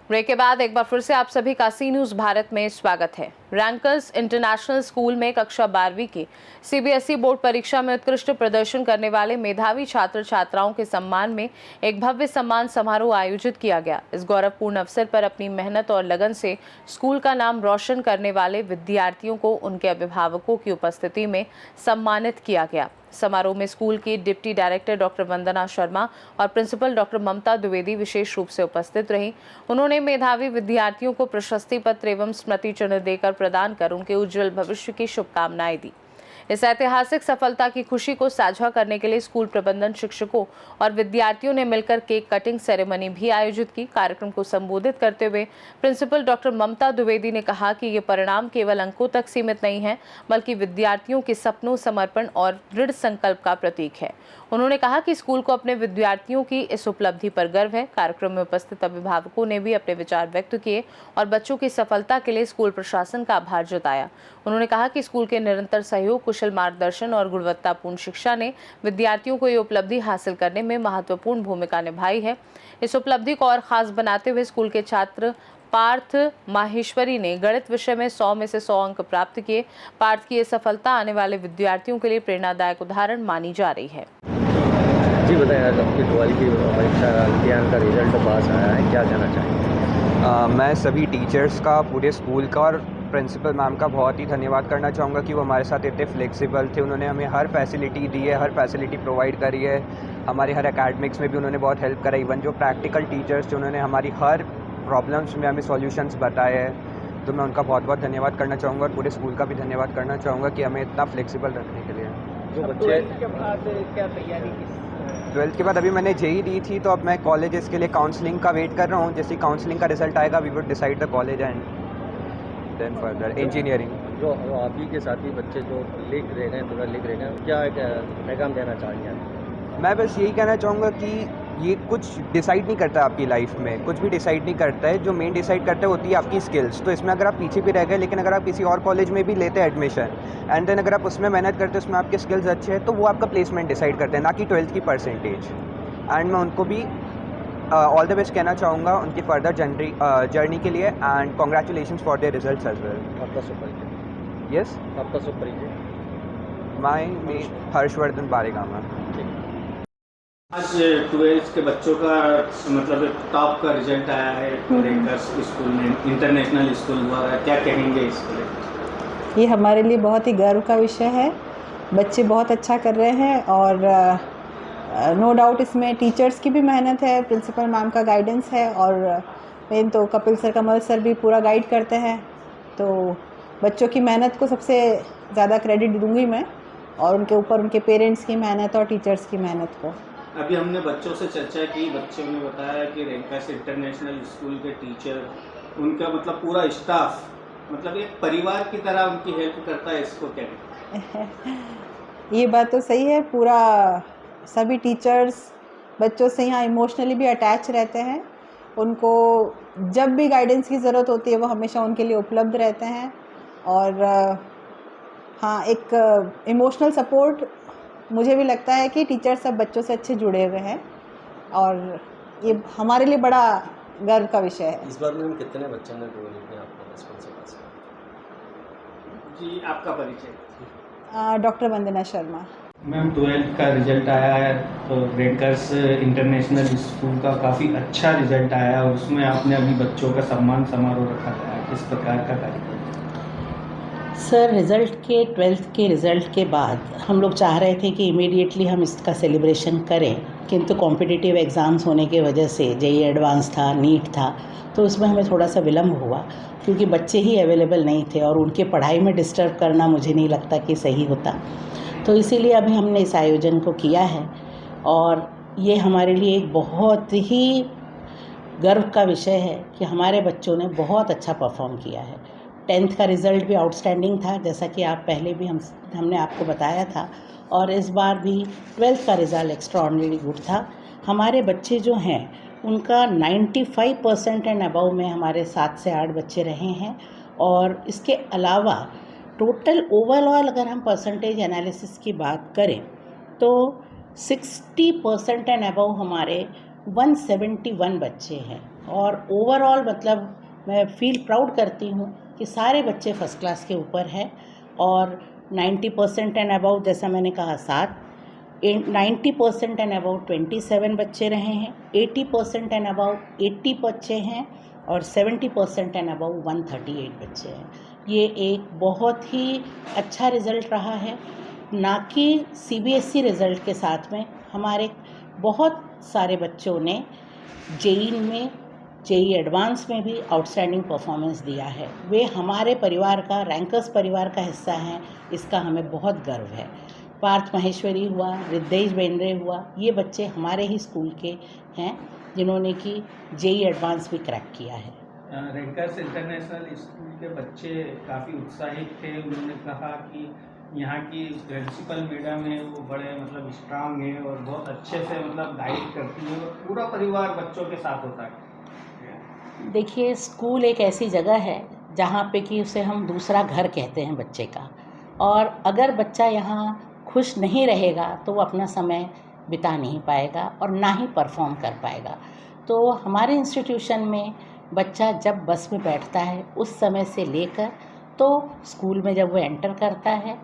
Break के बाद एक बार फिर से आप सभी का सी न्यूज भारत में स्वागत है। रैंकर्स इंटरनेशनल स्कूल में कक्षा 12वीं की सीबीएसई बोर्ड परीक्षा में उत्कृष्ट प्रदर्शन करने वाले मेधावी छात्र छात्राओं के सम्मान में एक भव्य सम्मान समारोह आयोजित किया गया। इस गौरवपूर्ण अवसर पर अपनी मेहनत और लगन से स्कूल का नाम रोशन करने वाले विद्यार्थियों को उनके अभिभावकों की उपस्थिति में सम्मानित किया गया। समारोह में स्कूल की डिप्टी डायरेक्टर डॉक्टर वंदना शर्मा और प्रिंसिपल डॉक्टर ममता द्विवेदी विशेष रूप से उपस्थित रहीं। उन्होंने मेधावी विद्यार्थियों को प्रशस्ति पत्र एवं स्मृति चिन्ह देकर प्रदान कर उनके उज्जवल भविष्य की शुभकामनाएं दी। इस ऐतिहासिक सफलता की खुशी को साझा करने के लिए स्कूल प्रबंधन, शिक्षकों और विद्यार्थियों ने मिलकर केक कटिंग सेरेमनी भी आयोजित की। कार्यक्रम को संबोधित करते हुए प्रिंसिपल डॉक्टर ममता द्विवेदी ने कहा कि ये परिणाम केवल अंकों तक सीमित नहीं है, बल्कि विद्यार्थियों के सपनों, समर्पण और दृढ़ संकल्प का प्रतीक है। उन्होंने कहा कि स्कूल को अपने विद्यार्थियों की इस उपलब्धि पर गर्व है। कार्यक्रम में उपस्थित अभिभावकों ने भी अपने विचार व्यक्त किए और बच्चों की सफलता के लिए स्कूल प्रशासन का आभार जताया। उन्होंने कहा कि स्कूल के निरंतर सहयोग, कुशल मार्गदर्शन और गुणवत्तापूर्ण शिक्षा ने विद्यार्थियों को ये उपलब्धि हासिल करने में महत्वपूर्ण भूमिका निभाई है। इस उपलब्धि को और खास बनाते हुए स्कूल के छात्र पार्थ माहेश्वरी ने गणित विषय में 100 में से 100 अंक प्राप्त किए। पार्थ की ये सफलता आने वाले विद्यार्थियों के लिए प्रेरणादायक उदाहरण मानी जा रही है। जी बताएं, आज आपकी 12वीं की परीक्षा इम्तिहान का रिजल्ट पास आया है, क्या कहना चाहेंगे? मैं सभी टीचर्स का, पूरे स्कूल का और प्रिंसिपल मैम का बहुत ही धन्यवाद करना चाहूँगा कि वो हमारे साथ इतने फ्लेक्सिबल थे। उन्होंने हमें हर फैसिलिटी दी है, हर फैसिलिटी प्रोवाइड करी है। हमारे हर एकेडमिक्स में भी उन्होंने बहुत हेल्प करा। इवन जो प्रैक्टिकल टीचर्स थे, उन्होंने हमारी हर प्रॉब्लम्स में हमें सॉल्यूशंस बताए हैं। तो मैं उनका बहुत बहुत धन्यवाद करना चाहूँगा और पूरे स्कूल का भी धन्यवाद करना चाहूँगा कि हमें इतना फ्लेक्सिबल रखने के लिए। जो बच्चे के बाद क्या तैयारी की? 12th के बाद अभी मैंने जेई दी थी, तो अब मैं कॉलेजेस के लिए काउंसलिंग का वेट कर रहा हूँ। जैसे काउंसलिंग का रिजल्ट आएगा, we would decide the college and then further engineering. जो आप ही के साथी बच्चे जो लिख रहे हैं, पूरा लिख रहे हैं, क्या पैगाम देना चाहेंगे? मैं बस यही कहना चाहूँगा कि ये कुछ डिसाइड नहीं करता आपकी लाइफ में, कुछ भी डिसाइड नहीं करता है। जो मेन डिसाइड करता है होती है आपकी स्किल्स। तो इसमें अगर आप पीछे भी रह गए, लेकिन अगर आप किसी और कॉलेज में भी लेते हैं एडमिशन एंड देन अगर आप उसमें मेहनत करते हैं, उसमें आपके स्किल्स अच्छे हैं, तो वो आपका प्लेसमेंट डिसाइड करते हैं, ना कि 12th की परसेंटेज। एंड मैं उनको भी ऑल द बेस्ट कहना चाहूँगा उनकी फर्दर जर्नी के लिए and congratulation for their results as well. आपका शुभ परिचय? यस, आपका शुभ परिचय? My name Harshvardhan Baregama. आज 12th के बच्चों का मतलब टॉप का रिजल्ट आया है रैंकर्स स्कूल में, इंटरनेशनल स्कूल द्वारा, क्या कहेंगे इसके लिए? ये हमारे लिए बहुत ही गर्व का विषय है। बच्चे बहुत अच्छा कर रहे हैं और नो डाउट इसमें टीचर्स की भी मेहनत है, प्रिंसिपल मैम का गाइडेंस है और मेन तो कपिल सर, कमल सर भी पूरा गाइड करते हैं। तो बच्चों की मेहनत को सबसे ज़्यादा क्रेडिट दूंगी मैं, और उनके ऊपर उनके पेरेंट्स की मेहनत और टीचर्स की मेहनत को। अभी हमने बच्चों से चर्चा की, बच्चों ने बताया कि रैंकर्स इंटरनेशनल स्कूल के टीचर, उनका मतलब पूरा स्टाफ मतलब एक परिवार की तरह उनकी हेल्प करता है, इसको क्या कहते हैं? ये बात तो सही है। पूरा सभी टीचर्स बच्चों से यहाँ इमोशनली भी अटैच रहते हैं। उनको जब भी गाइडेंस की ज़रूरत होती है वो हमेशा उनके लिए उपलब्ध रहते हैं। और हाँ, एक इमोशनल सपोर्ट मुझे भी लगता है कि टीचर सब बच्चों से अच्छे जुड़े हुए हैं और ये हमारे लिए बड़ा गर्व का विषय है। इस बार में कितने बच्चों ने गोल लिखे आपको स्कूल से पास? जी, आपका परिचय? डॉक्टर वंदना शर्मा। मैम, 12th का रिजल्ट आया है तो रैंकर्स इंटरनेशनल स्कूल का काफ़ी अच्छा रिजल्ट आया है, और उसमें आपने अभी बच्चों का सम्मान समारोह रखा था, किस प्रकार का कार्यक्रम? सर, रिज़ल्ट के 12th के रिज़ल्ट के बाद हम लोग चाह रहे थे कि इमीडिएटली हम इसका सेलिब्रेशन करें, किंतु कॉम्पिटिटिव एग्ज़ाम्स होने की वजह से जेईई एडवांस था, नीट था, तो उसमें हमें थोड़ा सा विलम्ब हुआ क्योंकि बच्चे ही अवेलेबल नहीं थे और उनके पढ़ाई में डिस्टर्ब करना मुझे नहीं लगता कि सही होता। तो इसीलिए अभी हमने इस आयोजन को किया है और ये हमारे लिए एक बहुत ही गर्व का विषय है कि हमारे बच्चों ने बहुत अच्छा परफॉर्म किया है। 10th का रिज़ल्ट भी आउटस्टैंडिंग था, जैसा कि आप पहले भी हमने आपको बताया था, और इस बार भी 12th का रिज़ल्ट एक्स्ट्राऑर्डिनरी गुड था। हमारे बच्चे जो हैं उनका 95% एंड अबव में हमारे 7 से 8 बच्चे रहे हैं, और इसके अलावा टोटल ओवरऑल अगर हम परसेंटेज एनालिसिस की बात करें तो 60% एंड अबव हमारे 171 बच्चे हैं। और ओवरऑल मतलब मैं फील प्राउड करती हूँ कि सारे बच्चे फर्स्ट क्लास के ऊपर हैं। और 90% एंड अबव जैसा मैंने कहा 7, 90% एंड अबव 27 बच्चे रहे हैं, 80% एंड अबव 80 बच्चे हैं और 70% एंड अबव 138 बच्चे हैं। ये एक बहुत ही अच्छा रिज़ल्ट रहा है। ना कि CBSE रिज़ल्ट के साथ में हमारे बहुत सारे बच्चों ने जेई में, जेई एडवांस में भी आउटस्टैंडिंग परफॉर्मेंस दिया है। वे हमारे परिवार का, रैंकर्स परिवार का हिस्सा हैं, इसका हमें बहुत गर्व है। पार्थ माहेश्वरी हुआ, रिद्धेश बेंद्रे हुआ, ये बच्चे हमारे ही स्कूल के हैं जिन्होंने कि जेई एडवांस भी क्रैक किया है। रैंकर्स इंटरनेशनल स्कूल के बच्चे काफ़ी उत्साहित थे। उन्होंने कहा कि यहाँ की प्रिंसिपल मैडम है वो बड़े मतलब स्ट्रांग है और बहुत अच्छे से मतलब गाइड करती है और पूरा परिवार बच्चों के साथ होता है। देखिए, स्कूल एक ऐसी जगह है जहाँ पे कि उसे हम दूसरा घर कहते हैं बच्चे का। और अगर बच्चा यहाँ खुश नहीं रहेगा तो वो अपना समय बिता नहीं पाएगा और ना ही परफॉर्म कर पाएगा। तो हमारे इंस्टीट्यूशन में बच्चा जब बस में बैठता है उस समय से लेकर तो स्कूल में जब वो एंटर करता है,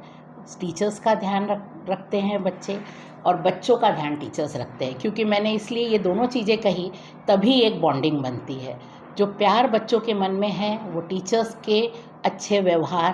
टीचर्स का ध्यान रखते हैं बच्चे और बच्चों का ध्यान टीचर्स रखते हैं। क्योंकि मैंने इसलिए ये दोनों चीज़ें कही, तभी एक बॉन्डिंग बनती है। जो प्यार बच्चों के मन में है वो टीचर्स के अच्छे व्यवहार,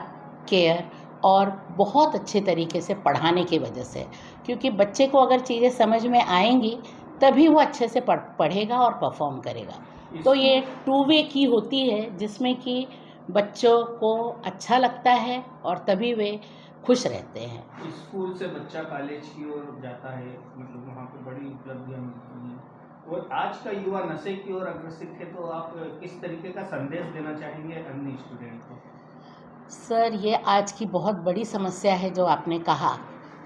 केयर और बहुत अच्छे तरीके से पढ़ाने की वजह से। क्योंकि बच्चे को अगर चीज़ें समझ में आएंगी तभी वो अच्छे से पढ़ेगा और परफॉर्म करेगा। तो ये 2 वे की होती है जिसमें कि बच्चों को अच्छा लगता है और तभी वे खुश रहते हैं। स्कूल से बच्चा कॉलेज की ओर जाता है, मतलब वहाँ पे बड़ी उपलब्धियाँ मिलती हैं और आज का युवा नशे की ओर अग्रसित है, तो आप किस तरीके का संदेश देना चाहेंगे अन्य स्टूडेंट को? सर, ये आज की बहुत बड़ी समस्या है जो आपने कहा।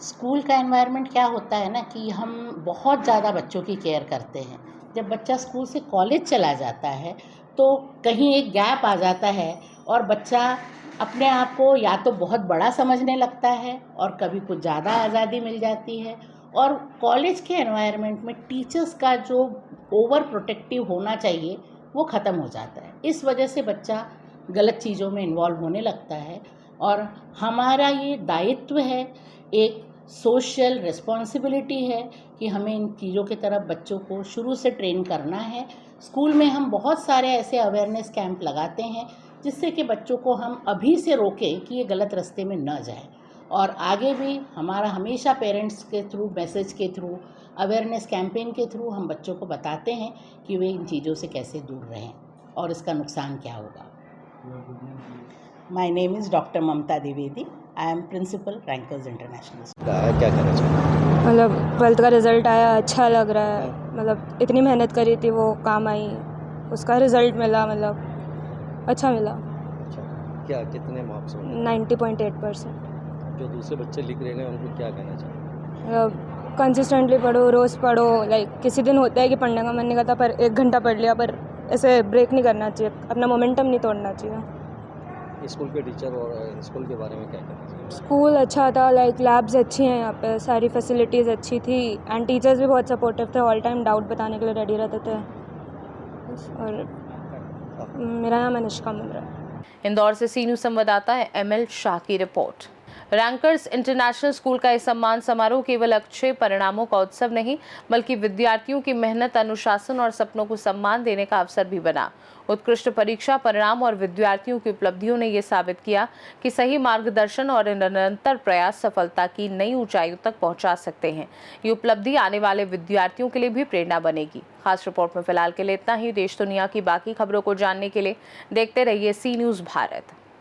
स्कूल का एनवायरनमेंट क्या होता है ना कि हम बहुत ज़्यादा बच्चों की केयर करते हैं। जब बच्चा स्कूल से कॉलेज चला जाता है तो कहीं एक गैप आ जाता है और बच्चा अपने आप को या तो बहुत बड़ा समझने लगता है और कभी कुछ ज़्यादा आज़ादी मिल जाती है। और कॉलेज के एनवायरनमेंट में टीचर्स का जो ओवर प्रोटेक्टिव होना चाहिए वो ख़त्म हो जाता है। इस वजह से बच्चा गलत चीज़ों में इन्वॉल्व होने लगता है। और हमारा ये दायित्व है, एक सोशल रिस्पॉन्सिबिलिटी है कि हमें इन चीज़ों की तरफ बच्चों को शुरू से ट्रेन करना है। स्कूल में हम बहुत सारे ऐसे अवेयरनेस कैंप लगाते हैं जिससे कि बच्चों को हम अभी से रोकें कि ये गलत रास्ते में न जाए। और आगे भी हमारा हमेशा पेरेंट्स के थ्रू, मैसेज के थ्रू, अवेयरनेस कैंपेन के थ्रू हम बच्चों को बताते हैं कि वे इन चीज़ों से कैसे दूर रहें और इसका नुकसान क्या होगा। My name is doctor Mamta Dwivedi. I am principal rankers international. क्या कहना चाहिए? मतलब 12th का रिज़ल्ट आया, अच्छा लग रहा है। मतलब इतनी मेहनत करी थी वो काम आई, उसका रिज़ल्ट मिला, मतलब अच्छा मिला। अच्छा, क्या कितने मार्क्स होंगे? 90.8%। जो दूसरे बच्चे लिख रहे हैं उनको क्या कहना चाहिए? मतलब कंसिस्टेंटली पढ़ो, रोज़ पढ़ो। लाइक किसी दिन होता है कि पढ़ने का मन नहीं करता पर 1 घंटा पढ़ लिया, पर ऐसे ब्रेक नहीं करना चाहिए, अपना मोमेंटम नहीं तोड़ना चाहिए। स्कूल के टीचर और स्कूल के बारे में क्या कहना चाहिए? स्कूल अच्छा था, लाइक लैब्स अच्छी हैं यहाँ पे, सारी फैसिलिटीज़ अच्छी थी एंड टीचर्स भी बहुत सपोर्टिव थे, ऑल टाइम डाउट बताने के लिए रेडी रहते थे। और मेरा नाम अनुष्का मुंद्रा है। इंदौर से सी न्यूज़ संवाददाता है ML शाह की रिपोर्ट। रैंकर्स इंटरनेशनल स्कूल का इस सम्मान समारोह केवल अच्छे परिणामों का उत्सव नहीं बल्कि विद्यार्थियों की मेहनत, अनुशासन और सपनों को सम्मान देने का अवसर भी बना। उत्कृष्ट परीक्षा परिणाम और विद्यार्थियों की उपलब्धियों ने ये साबित किया कि सही मार्गदर्शन और निरंतर प्रयास सफलता की नई ऊंचाइयों तक पहुंचा सकते हैं। ये उपलब्धि आने वाले विद्यार्थियों के लिए भी प्रेरणा बनेगी। खास रिपोर्ट में फिलहाल के लिए इतना ही। देश दुनिया की बाकी खबरों को जानने के लिए देखते रहिए सी न्यूज़ भारत।